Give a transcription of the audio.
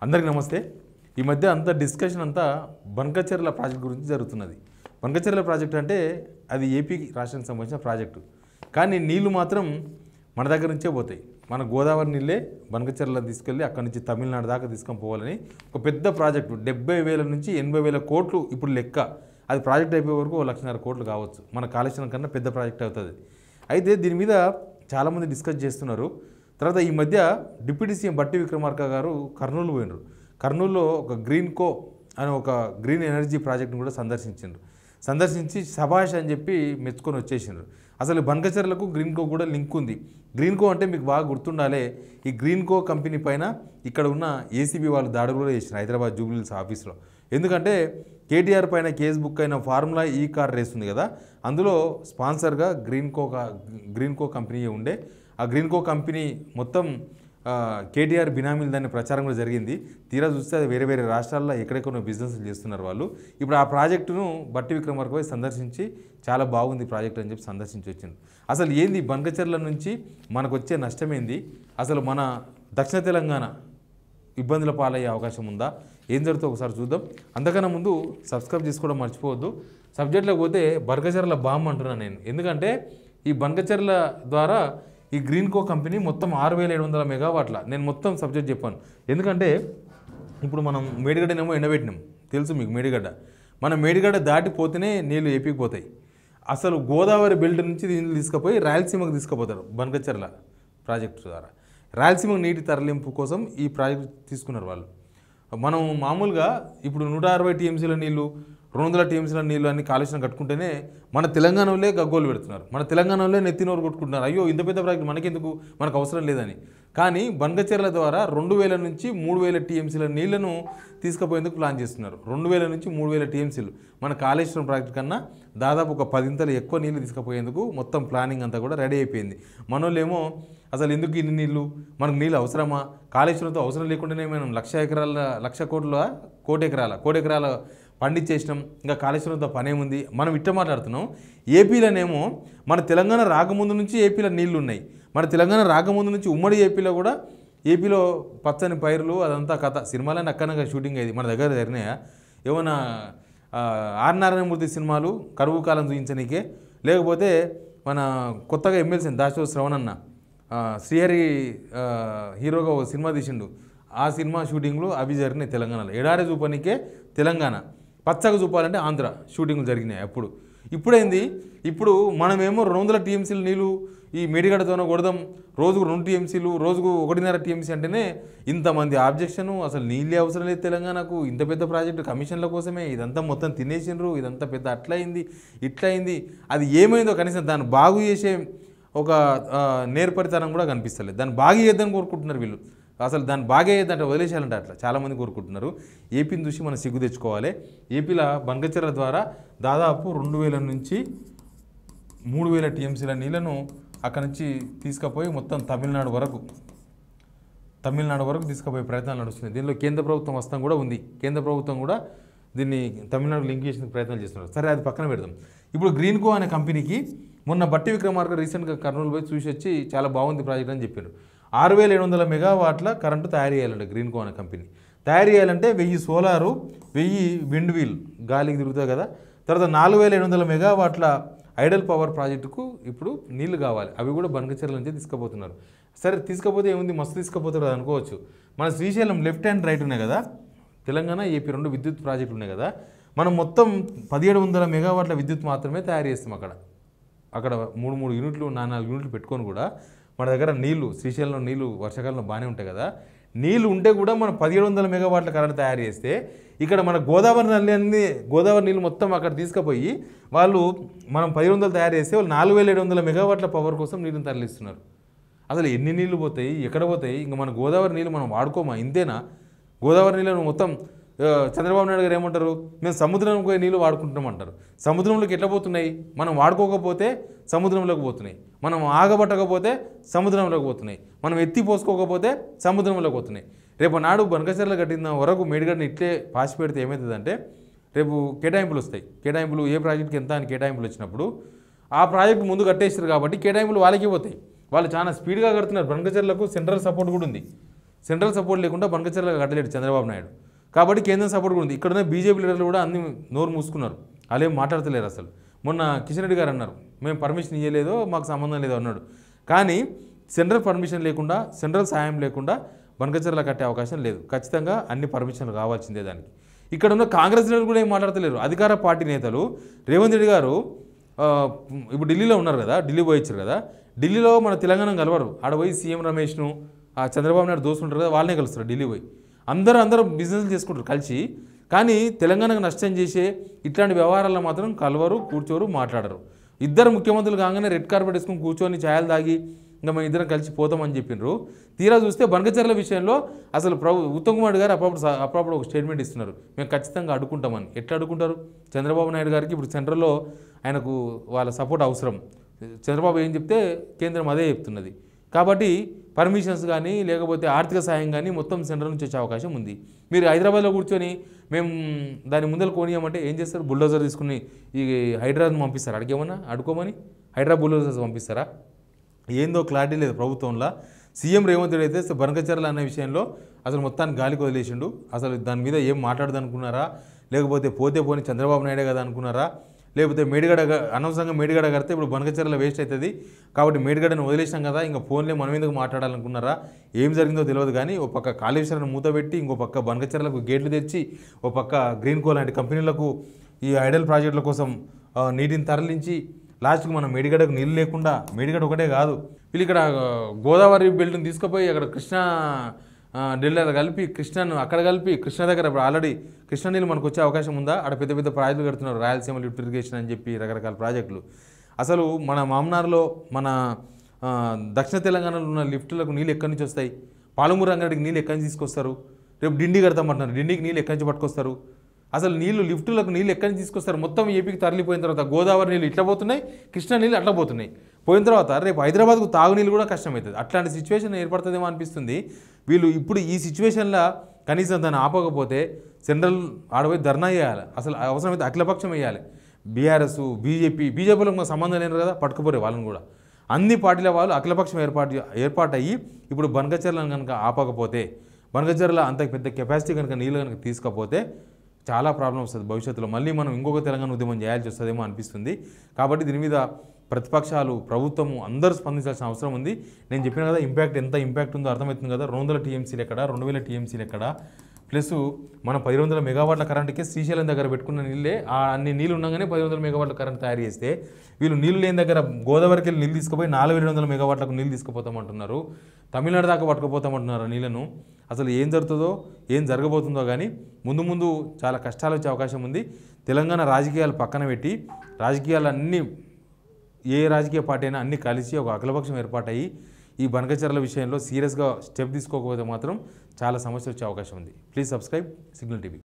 అందరికీ నమస్తే. ఈ మధ్య అంత డిస్కషన్ అంతా బనకచెర్ల ప్రాజెక్ట్ గురించి జరుగుతున్నది. బనకచెర్ల ప్రాజెక్ట్ అంటే అది ఏపీ రాష్ట్రానికి సంబంధించిన ప్రాజెక్టు. కానీ నీళ్లు మాత్రం మన దగ్గర నుంచే పోతాయి. మన గోదావరి నీళ్ళే బనకచెర్ల తీసుకెళ్ళి అక్కడి నుంచి తమిళనాడు దాకా తీసుకొని పోవాలని ఒక పెద్ద ప్రాజెక్టు 70,000 నుంచి 80,000 కోట్లు ఇప్పుడు లెక్క. అది ప్రాజెక్ట్ అయిపోయే వరకు 1,50,000 కోట్లు కావచ్చు. మన కాళేశ్వరం కన్నా పెద్ద ప్రాజెక్ట్ అవుతుంది. అయితే దీని మీద చాలామంది డిస్కస్ చేస్తున్నారు. తర్వాత ఈ మధ్య డిప్యూటీ సీఎం బట్టి విక్రమార్క గారు కర్నూలు పోయినారు. కర్నూలులో ఒక గ్రీన్కో అనే ఒక గ్రీన్ ఎనర్జీ ప్రాజెక్ట్ని కూడా సందర్శించి శభాష్ అని చెప్పి మెచ్చుకొని వచ్చేసినారు. అసలు బనకచెర్లకు గ్రీన్కో కూడా లింక్ ఉంది. గ్రీన్కో అంటే మీకు బాగా గుర్తుండాలి, ఈ గ్రీన్కో కంపెనీ పైన ఇక్కడ ఉన్న ఏసీబీ వాళ్ళు దాడులు కూడా చేసినారు హైదరాబాద్ జూబ్లీహిల్స్ ఆఫీస్లో. ఎందుకంటే కేటీఆర్ పైన కేసు బుక్ అయిన ఫార్ములా ఈ కార్ రేస్ ఉంది కదా, అందులో స్పాన్సర్గా గ్రీన్కో కంపెనీ ఉండే. ఆ గ్రీన్కో కంపెనీ మొత్తం కేటీఆర్ బినామీలు దాన్ని ప్రచారం కూడా జరిగింది. తీరా చూస్తే అది వేరే వేరే రాష్ట్రాల్లో ఎక్కడెక్కడో బిజినెస్లు చేస్తున్నారు వాళ్ళు. ఇప్పుడు ఆ ప్రాజెక్టును బట్టి విక్రమార్క పోయి సందర్శించి చాలా బాగుంది ప్రాజెక్ట్ అని చెప్పి సందర్శించి వచ్చింది. అసలు ఏంది బనకచెర్ల నుంచి మనకు వచ్చే నష్టమేంది, అసలు మన దక్షిణ తెలంగాణ ఇబ్బందుల పాలయ్యే అవకాశం ఉందా, ఏం జరుగుతుందో ఒకసారి చూద్దాం. అంతకన్నా ముందు సబ్స్క్రైబ్ చేసుకోవడం మర్చిపోవద్దు. సబ్జెక్ట్లోకి పోతే బనకచెర్ల బాంబు అంటున్నాను నేను. ఎందుకంటే ఈ బనకచెర్ల ద్వారా ఈ గ్రీన్కో కంపెనీ మొత్తం 6,700 మెగావాట్ల, నేను మొత్తం సబ్జెక్ట్ చెప్పాను. ఎందుకంటే ఇప్పుడు మనం మేడిగడ్డనేమో ఎండబెట్టినాం, తెలుసు మీకు మేడిగడ్డ. మనం మేడిగడ్డ దాటిపోతేనే నీళ్ళు ఏపీకి పోతాయి. అసలు గోదావరి బెల్ట్ నుంచి నీళ్ళు తీసుకుపోయి రాయలసీమకు తీసుకుపోతారు బనకచెర్ల ప్రాజెక్టు ద్వారా. రాయలసీమకు నీటి తరలింపు కోసం ఈ ప్రాజెక్టు తీసుకున్నారు వాళ్ళు. మనం మామూలుగా ఇప్పుడు 160 టీఎంసీల నీళ్ళు, 200 టీఎంసీల నీళ్ళు అన్ని కాలుష్యం కట్టుకుంటేనే మన తెలంగాణలో గగ్గోలు పెడుతున్నారు, మన తెలంగాణలో నెత్తినోరు కొట్టుకుంటున్నారు. అయ్యో ఇంత పెద్ద ప్రాజెక్ట్ మనకెందుకు, మనకు అవసరం లేదని. కానీ బనకచెర్ల ద్వారా 2,000 నుంచి 3,000 టీఎంసీల నీళ్లను తీసుకుపోయేందుకు ప్లాన్ చేస్తున్నారు. 2,000 నుంచి 3,000 టీఎంసీలు మన కాళేశ్వరం ప్రాజెక్ట్ కన్నా దాదాపు ఒక 10 ఎక్కువ నీళ్లు తీసుకుపోయేందుకు మొత్తం ప్లానింగ్ అంతా కూడా రెడీ అయిపోయింది. మనోళ్ళేమో అసలు ఎందుకు ఇన్ని నీళ్ళు, మనకు నీళ్ళు అవసరమా, కాళేశ్వరంతో అవసరం లేకుండానే మనం 1,00,000 కోటి ఎకరాల పండించేసినాం, ఇంకా కాళేశ్వరంతో పనేముంది, మనం ఇట్ట మాట్లాడుతున్నాం. ఏపీలోనేమో మన తెలంగాణ రాకముందు నుంచి ఏపీలో నీళ్లు ఉన్నాయి. మన తెలంగాణ రాకముందు నుంచి ఉమ్మడి ఏపీలో కూడా ఏపీలో పచ్చని పైరులు అదంతా కథ. సినిమాలని అక్కడగా షూటింగ్ అయ్యింది, మన దగ్గర జరిగినాయా ఏమన్నా ఆర్ నారాయణమూర్తి సినిమాలు కరువు కాలం చూపించనీకే, లేకపోతే మన కొత్తగా ఎమ్మెల్సీ దాశో శ్రవణన్న శ్రీహరి హీరోగా ఒక సినిమా తీసిండు, ఆ సినిమా షూటింగ్లు అవి జరిగినాయి తెలంగాణలో. ఎడారి చూపనికే తెలంగాణ, పచ్చగా చూపాలంటే ఆంధ్ర షూటింగ్లు జరిగినాయి అప్పుడు. ఇప్పుడైంది, ఇప్పుడు మనమేమో 200 టీఎంసీలు నీళ్ళు ఈ మేడిగడ్డతోనే కొడదాం, రోజుకు 2 టీఎంసీలు, రోజుకు 1.5 టీఎంసీ అంటేనే ఇంతమంది ఆబ్జెక్షను. అసలు నీళ్ళే అవసరం లేదు తెలంగాణకు, ఇంత పెద్ద ప్రాజెక్టు కమిషన్ల కోసమే ఇదంతా మొత్తం తినేసిండ్రు, ఇదంతా పెద్ద అట్లయింది ఇట్లయింది. అది ఏమైందో కనీసం దాన్ని బాగు చేసే ఒక నేర్పరితనం కూడా కనిపిస్తలేదు. దాన్ని బాగు చేద్దామని కోరుకుంటున్నారు వీళ్ళు. అసలు దాన్ని బాగా అయ్యేదంటే వదిలేసేయాలంటే అట్లా చాలామంది కోరుకుంటున్నారు. ఏపీని చూసి మనం సిగ్గు తెచ్చుకోవాలి. ఏపీలో బనకచెర్ల ద్వారా దాదాపు 2,000 నుంచి 3,000 టీఎంసీల నీళ్లను అక్కడి నుంచి తీసుకుపోయి మొత్తం తమిళనాడు వరకు తీసుకుపోయే ప్రయత్నాలు నడుస్తున్నాయి. దీనిలో కేంద్ర ప్రభుత్వం హస్తం కూడా ఉంది. కేంద్ర ప్రభుత్వం కూడా దీన్ని తమిళనాడు లింక్ చేసిన ప్రయత్నాలు చేస్తున్నారు. సరే, అది పక్కన పెడదాం. ఇప్పుడు గ్రీన్కో అనే కంపెనీకి మొన్న బట్టి విక్రమార్క రీసెంట్గా కర్నూలు పోయి చూసి వచ్చి చాలా బాగుంది ప్రాజెక్ట్ అని చెప్పారు. 6,700 మెగావాట్ల కరెంటు తయారు చేయాలంటే గ్రీన్కో అనే కంపెనీ తయారు చేయాలంటే 1000 సోలారు, 1000 విండ్ వీల్ గాలికి తిరుగుతాయి కదా. తర్వాత 4,700 మెగావాట్ల ఐడల్ పవర్ ప్రాజెక్టుకు ఇప్పుడు నీళ్లు కావాలి. అవి కూడా బనకచెర్ల నుంచి తీసుకుపోతున్నారు. సరే, తీసుకపోతే ఏముంది, మస్తు తీసుకుపోతారు అనుకోవచ్చు. మన శ్రీశైలం లెఫ్ట్ అండ్ రైట్ ఉన్నాయి కదా, తెలంగాణ ఏపీ 2 విద్యుత్ ప్రాజెక్టులు ఉన్నాయి కదా. మనం మొత్తం 1,700 మెగావాట్ల విద్యుత్ మాత్రమే తయారు చేస్తాం. అక్కడ 3 యూనిట్లు 4 యూనిట్లు పెట్టుకొని కూడా మన దగ్గర నీళ్లు, శ్రీశైలంలో నీళ్లు వర్షాకాలంలో బాగానే ఉంటాయి కదా, నీళ్లు ఉంటే కూడా మనం 1,700 మెగావాట్ల కరెంట్ తయారు చేస్తే ఇక్కడ మన గోదావరి నీళ్ళు మొత్తం అక్కడ తీసుకుపోయి వాళ్ళు మనం 1,500 తయారు చేస్తే వాళ్ళు 4,700 మెగావాట్ల పవర్ కోసం నీళ్ళని తరలిస్తున్నారు. అసలు ఎన్ని నీళ్లు పోతాయి, ఎక్కడ పోతాయి? ఇంకా మన గోదావరి నీళ్ళు మనం వాడుకోమా? ఇంతేనా? గోదావరి నీళ్ళను మొత్తం చంద్రబాబు నాయుడు గారు ఏమంటారు, మేము సముద్రంలోకి పోయి నీళ్ళు వాడుకుంటున్నాం అంటారు. సముద్రంలోకి ఎట్లా పోతున్నాయి? మనం వాడుకోకపోతే సముద్రంలోకి పోతున్నాయి, మనం ఆగబట్టకపోతే సముద్రంలోకి పోతున్నాయి, మనం ఎత్తి పోసుకోకపోతే సముద్రంలోకి పోతున్నాయి. రేపు నాడు బనకచెర్ల కట్టిన వరకు మేడిగడ్డని ఇట్లే పాసి పెడితే ఏమవుతుందంటే రేపు కేటాయింపులు వస్తాయి. కేటాయింపులు ఏ ప్రాజెక్ట్కి ఎంత అని కేటాయింపులు వచ్చినప్పుడు ఆ ప్రాజెక్టు ముందు కట్టేస్తారు కాబట్టి కేటాయింపులు వాళ్ళకి పోతాయి. వాళ్ళు చాలా స్పీడ్గా కడుతున్నారు. బనకచెర్లకు సెంట్రల్ సపోర్ట్ కూడా ఉంది. సెంట్రల్ సపోర్ట్ లేకుండా బనకచెర్ల కట్టలేడు చంద్రబాబు నాయుడు. కాబట్టి కేంద్రం సపోర్ట్ కూడా ఉంది. ఇక్కడున్న బీజేపీ లీడర్లు కూడా అన్ని నోరు మూసుకున్నారు, వాళ్ళు ఏం మాట్లాడతలేరు అసలు. మొన్న కిషన్ రెడ్డి గారు అన్నారు, మేము పర్మిషన్ ఇవ్వలేదో మాకు సంబంధం లేదో అన్నాడు. కానీ సెంట్రల్ పర్మిషన్ లేకుండా, సెంట్రల్ సాయం లేకుండా బనకచెర్ల కట్టే అవకాశం లేదు. ఖచ్చితంగా అన్ని పర్మిషన్లు కావాల్సిందే దానికి. ఇక్కడ ఉన్న కాంగ్రెస్ నేతలు కూడా ఏం మాట్లాడతలేరు. అధికార పార్టీ నేతలు రేవంత్ రెడ్డి గారు ఇప్పుడు ఢిల్లీలో ఉన్నారు కదా, ఢిల్లీ పోయించారు కదా, ఢిల్లీలో మన తెలంగాణ కలవరు. ఆడ పోయి సీఎం రమేష్ను, ఆ చంద్రబాబు నాయుడు దోస్తులు ఉంటారు కదా, వాళ్ళనే కలుస్తారు ఢిల్లీ పోయి. అందరూ బిజినెస్లు చేసుకుంటారు కలిసి. కానీ తెలంగాణకు నష్టం చేసే ఇట్లాంటి వ్యవహారాల్లో మాత్రం కలవరు, కూర్చోరు, మాట్లాడరు. ఇద్దరు ముఖ్యమంత్రులు కాగానే రెడ్ కార్పెట్ వేసుకొని కూర్చొని ఛాయలు తాగి ఇంకా మేము ఇద్దరం కలిసి పోతామని చెప్పిండ్రు. తీరా చూస్తే బనకచెర్ల విషయంలో అసలు ఉత్తమ్ కుమార్ గారు అప్పుడప్పుడు ఒక స్టేట్మెంట్ ఇస్తున్నారు, మేము ఖచ్చితంగా అడ్డుకుంటామని. ఎట్లా అడ్డుకుంటారు? చంద్రబాబు నాయుడు గారికి ఇప్పుడు సెంట్రల్లో ఆయనకు వాళ్ళ సపోర్ట్ అవసరం. చంద్రబాబు ఏం చెప్తే కేంద్రం అదే చెప్తున్నది. కాబట్టి పర్మిషన్స్ కానీ లేకపోతే ఆర్థిక సాయం కానీ మొత్తం సెంట్రల్ నుంచి వచ్చే అవకాశం ఉంది. మీరు హైదరాబాద్లో కూర్చొని మేము దాని ముందర కోనియమంటే ఏం చేస్తారు? బుల్డోజర్ తీసుకుని ఈ హైదరాబాద్ పంపిస్తారు, అడిగేమన్నా అడుకోమని హైదరాబాద్ బుల్డోజర్స్ పంపిస్తారా? ఏందో క్లారిటీ లేదు ప్రభుత్వంలో. సీఎం రేవంత్ రెడ్డి అయితే బనకచెర్ల అనే విషయంలో అసలు మొత్తాన్ని గాలికి వదిలేసిండు. అసలు దాని మీద ఏం మాట్లాడదనుకున్నారా? లేకపోతే పోతే పోని చంద్రబాబు నాయుడే కదా అనుకున్నారా? లేకపోతే మేడిగడ అనవసరంగా మేడిగడ కడితే ఇప్పుడు బనకచెర్ల వేస్ట్ అవుతుంది కాబట్టి మేడిగడను వదిలేసాం కదా, ఇంకా ఫోన్లే మనం ఎందుకు మాట్లాడాలనుకున్నారా? ఏం జరిగిందో తెలియదు. కానీ ఒక పక్క కాళేశ్వరాన్ని మూతపెట్టి, ఇంకో పక్క బనకచెర్లకు గేట్లు తెచ్చి, ఒక పక్క గ్రీన్ కో లాంటి కంపెనీలకు ఈ ఐడల్ ప్రాజెక్టుల కోసం నీటిని తరలించి లాస్ట్కి మనం మేడిగడకు నీళ్ళు లేకుండా, మేడిగడ ఒకటే కాదు, వీళ్ళు ఇక్కడ గోదావరి బెల్ట్ని తీసుకుపోయి అక్కడ కృష్ణా ఢిల్లీలో కలిపి, కృష్ణను అక్కడ కలిపి, కృష్ణ దగ్గర ఆల్రెడీ కృష్ణ నీళ్ళు మనకు వచ్చే అవకాశం ఉందా? అక్కడ పెద్ద పెద్ద ప్రాజెక్టులు కడుతున్నారు, రాయలసీమ లిఫ్ట్ ఇరిగేషన్ అని చెప్పి రకరకాల ప్రాజెక్టులు. అసలు మన మామనార్లో, మన దక్షిణ తెలంగాణలో ఉన్న లిఫ్టులకు నీళ్ళు ఎక్కడి నుంచి వస్తాయి? పాలమూరు రంగారెడ్డికి నీళ్ళు ఎక్కడి నుంచి తీసుకొస్తారు? రేపు డిండి కడతామంటున్నారు, డిండికి నీళ్ళు ఎక్కడి నుంచి పట్టుకొస్తారు? అసలు నీళ్ళు లిఫ్టులకు నీళ్ళు ఎక్కడి నుంచి తీసుకొస్తారు? మొత్తం ఏపీకి తరలిపోయిన తర్వాత గోదావరి నీళ్ళు ఇట్లా పోతున్నాయి, కృష్ణా నీళ్ళు అట్లా పోతున్నాయి. పోయిన తర్వాత రేపు హైదరాబాద్కు తాగునీళ్ళు కూడా కష్టమవుతుంది. అట్లాంటి సిచ్యువేషన్ ఏర్పడుతుందేమో అనిపిస్తుంది. వీళ్ళు ఇప్పుడు ఈ సిచ్యువేషన్లో కనీసం దాన్ని ఆపకపోతే సెంట్రల్ ఆడపోయి ధర్నా చేయాలి, అసలు అవసరమైతే అఖిలపక్షం వేయాలి. బీఆర్ఎస్, బీజేపీలో మాకు సంబంధం లేరు కదా, పట్టుకుపోరే వాళ్ళని కూడా. అన్ని పార్టీల వాళ్ళు అఖిలపక్షం ఏర్పాటయ్యి ఇప్పుడు బనకచెర్లను కనుక ఆపకపోతే, బనకచెర్ల అంత పెద్ద కెపాసిటీ కనుక నీళ్ళు కనుక తీసుకపోతే చాలా ప్రాబ్లం వస్తుంది భవిష్యత్తులో. మళ్ళీ మనం ఇంకొక తెలంగాణ ఉద్యమం చేయాల్సి వస్తుందేమో అనిపిస్తుంది. కాబట్టి దీని మీద ప్రతిపక్షాలు, ప్రభుత్వము అందరూ స్పందించాల్సిన అవసరం ఉంది. నేను చెప్పిన కదా ఎంత ఇంపాక్ట్ ఉందో అర్థమవుతుంది కదా. 200 టీఎంసీలు ఎక్కడ, 2000 టీఎంసీలు ఎక్కడ, ప్లస్ మనం 1500 మెగావాట్ల కరెంటుకే శ్రీశైలం దగ్గర పెట్టుకున్న నీళ్ళే, అన్ని నీళ్ళు ఉండగానే 1500 మెగావాట్ల కరెంట్ తయారు చేస్తే, వీళ్ళు నీళ్ళు లేని దగ్గర గోదావరికి వెళ్ళి నీళ్ళు తీసుకుపోయి 4700 మెగావాట్లకు నీళ్ళు తీసుకుపోతామంటున్నారు. తమిళనాడు దాకా పట్టుకుపోతామంటున్నారు నీళ్ళను. అసలు ఏం జరుగుతుందో, ఏం జరగబోతుందో కానీ ముందు చాలా కష్టాలు వచ్చే అవకాశం ఉంది. తెలంగాణ రాజకీయాలు పక్కన పెట్టి, రాజకీయాలన్నీ ఏ రాజకీయ పార్టీ అయినా అన్నీ కలిసి ఒక అఖిలపక్షం ఏర్పాటయ్యి ఈ బనకచెర్ల విషయంలో సీరియస్గా స్టెప్ తీసుకోకపోతే మాత్రం చాలా సమస్య వచ్చే అవకాశం ఉంది. Please subscribe signal TV.